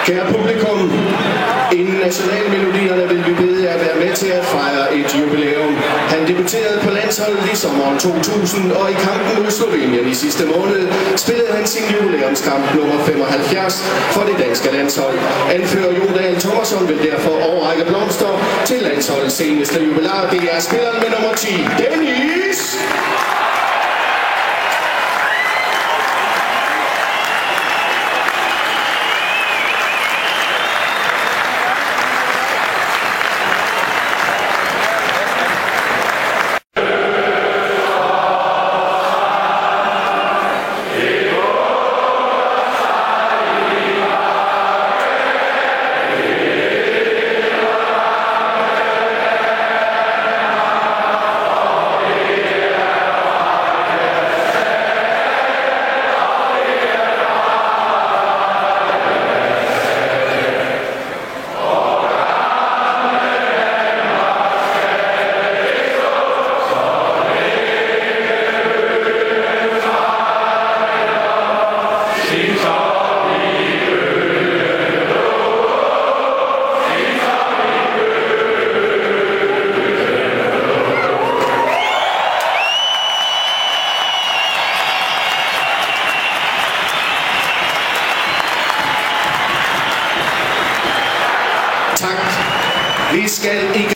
Kære publikum, inden nationalmelodierne vil vi bede jer være med til at fejre et jubilæum. Han debuterede på landsholdet i sommeren 2000, og i kampen mod Slovenien i sidste måned spillede han sin jubilæumskamp nummer 75 for det danske landshold. Anfører Jon Dahl Thomasson vil derfor overrække blomster til landsholdets seneste jubilar. Det er spilleren med nummer 10, Dennis! Tak. Vi skal ikke